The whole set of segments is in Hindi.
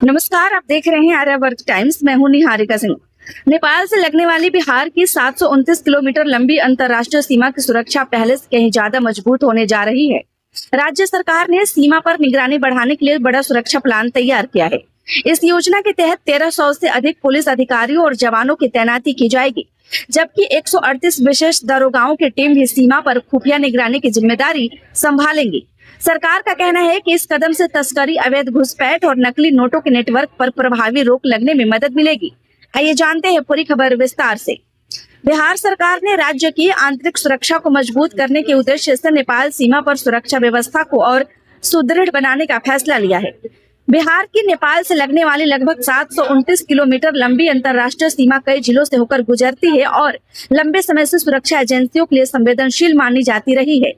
नमस्कार, आप देख रहे हैं आर्यावर्त टाइम्स। मैं हूं निहारिका सिंह। नेपाल से लगने वाली बिहार की 729 किलोमीटर लंबी अंतर्राष्ट्रीय सीमा की सुरक्षा पहले से कहीं ज्यादा मजबूत होने जा रही है। राज्य सरकार ने सीमा पर निगरानी बढ़ाने के लिए बड़ा सुरक्षा प्लान तैयार किया है। इस योजना के तहत 1300 से अधिक पुलिस अधिकारियों और जवानों की तैनाती की जाएगी, जबकि 138 विशेष दरोगाओं की टीम भी सीमा पर खुफिया निगरानी की जिम्मेदारी संभालेंगी। सरकार का कहना है कि इस कदम से तस्करी, अवैध घुसपैठ और नकली नोटों के नेटवर्क पर प्रभावी रोक लगने में मदद मिलेगी। आइए जानते हैं पूरी खबर विस्तार से। बिहार सरकार ने राज्य की आंतरिक सुरक्षा को मजबूत करने के उद्देश्य से नेपाल सीमा पर सुरक्षा व्यवस्था को और सुदृढ़ बनाने का फैसला लिया है। बिहार की नेपाल से लगने वाली लगभग 729 किलोमीटर लंबी अंतर्राष्ट्रीय सीमा कई जिलों से होकर गुजरती है और लंबे समय से सुरक्षा एजेंसियों के लिए संवेदनशील मानी जाती रही है।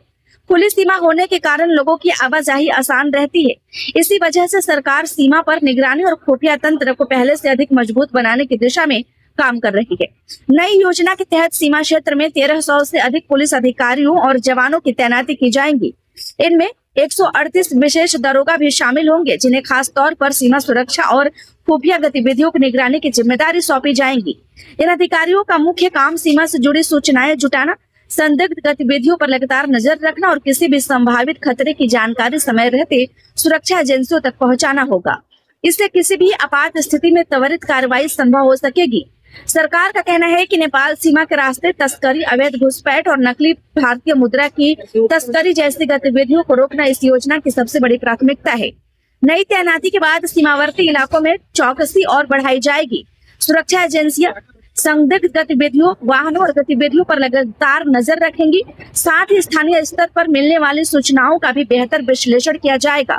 खुली सीमा होने के कारण लोगों की आवाजाही आसान रहती है। इसी वजह से सरकार सीमा पर निगरानी और खुफिया तंत्र को पहले से अधिक मजबूत बनाने की दिशा में काम कर रही है। नई योजना के तहत सीमा क्षेत्र में 1300 से अधिक पुलिस अधिकारियों और जवानों की तैनाती की जाएगी। इनमें 138 विशेष दरोगा भी शामिल होंगे, जिन्हें खास तौर पर सीमा सुरक्षा और खुफिया गतिविधियों की निगरानी की जिम्मेदारी सौंपी जाएगी। इन अधिकारियों का मुख्य काम सीमा से जुड़ी सूचनाएं जुटाना, संदिग्ध गतिविधियों पर लगातार नजर रखना और किसी भी संभावित खतरे की जानकारी समय रहते सुरक्षा एजेंसियों तक पहुंचाना होगा। इससे किसी भी आपात स्थिति में त्वरित कार्रवाई संभव हो सकेगी। सरकार का कहना है कि नेपाल सीमा के रास्ते तस्करी, अवैध घुसपैठ और नकली भारतीय मुद्रा की तस्करी जैसी गतिविधियों को रोकना इस योजना की सबसे बड़ी प्राथमिकता है। नई तैनाती के बाद सीमावर्ती इलाकों में चौकसी और बढ़ाई जाएगी। सुरक्षा एजेंसियां संदिग्ध गतिविधियों, वाहनों और गतिविधियों पर लगातार नजर रखेंगी। साथ ही स्थानीय स्तर पर मिलने वाली सूचनाओं का भी बेहतर विश्लेषण किया जाएगा,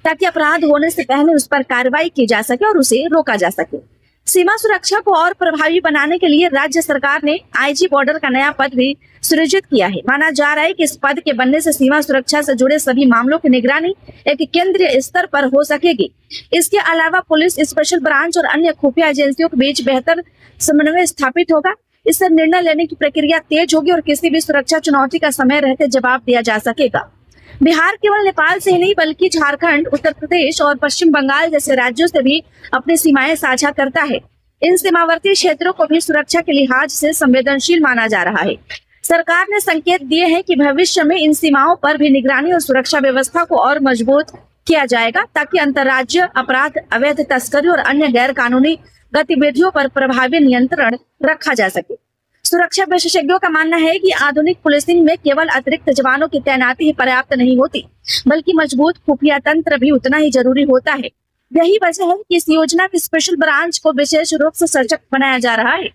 ताकि अपराध होने से पहले उस पर कार्रवाई की जा सके और उसे रोका जा सके। सीमा सुरक्षा को और प्रभावी बनाने के लिए राज्य सरकार ने आईजी बॉर्डर का नया पद भी सृजित किया है। माना जा रहा है कि इस पद के बनने से सीमा सुरक्षा से जुड़े सभी मामलों की निगरानी एक केंद्रीय स्तर पर हो सकेगी। इसके अलावा पुलिस, स्पेशल ब्रांच और अन्य खुफिया एजेंसियों के बीच बेहतर समन्वय स्थापित होगा। इससे निर्णय लेने की प्रक्रिया तेज होगी और किसी भी सुरक्षा चुनौती का समय रहते जवाब दिया जा सकेगा। बिहार केवल नेपाल से ही नहीं, बल्कि झारखंड, उत्तर प्रदेश और पश्चिम बंगाल जैसे राज्यों से भी अपनी सीमाएं साझा करता है। इन सीमावर्ती क्षेत्रों को भी सुरक्षा के लिहाज से संवेदनशील माना जा रहा है। सरकार ने संकेत दिए हैं कि भविष्य में इन सीमाओं पर भी निगरानी और सुरक्षा व्यवस्था को और मजबूत किया जाएगा, ताकि अंतर्राज्यीय अपराध, अवैध तस्करी और अन्य गैर कानूनी गतिविधियों पर प्रभावी नियंत्रण रखा जा सके। सुरक्षा विशेषज्ञों का मानना है कि आधुनिक पुलिसिंग में केवल अतिरिक्त जवानों की तैनाती ही पर्याप्त नहीं होती, बल्कि मजबूत खुफिया तंत्र भी उतना ही जरूरी होता है। यही वजह है कि इस योजना की स्पेशल ब्रांच को विशेष रूप से सशक्त बनाया जा रहा है।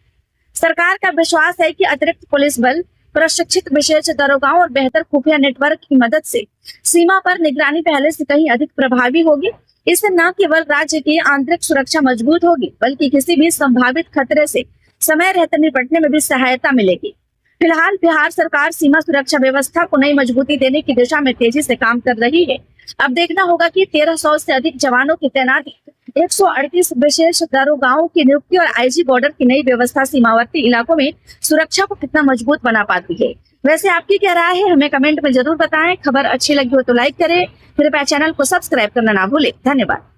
सरकार का विश्वास है कि अतिरिक्त पुलिस बल, प्रशिक्षित विशेष दरोगाओं और बेहतर खुफिया नेटवर्क की मदद से सीमा पर निगरानी पहले से कहीं अधिक प्रभावी होगी। इससे न केवल राज्य की आंतरिक सुरक्षा मजबूत होगी, बल्कि किसी भी संभावित खतरे से समय रहते निपटने में भी सहायता मिलेगी। फिलहाल बिहार सरकार सीमा सुरक्षा व्यवस्था को नई मजबूती देने की दिशा में तेजी से काम कर रही है। अब देखना होगा कि 1300 से अधिक जवानों की तैनाती, 138 विशेष दरोगाओं की नियुक्ति और आईजी बॉर्डर की नई व्यवस्था सीमावर्ती इलाकों में सुरक्षा को कितना मजबूत बना पाती है। वैसे आपकी क्या राय है, हमें कमेंट में जरूर बताएं। खबर अच्छी लगी हो तो लाइक करें, कृपया चैनल को सब्सक्राइब करना ना भूलें। धन्यवाद।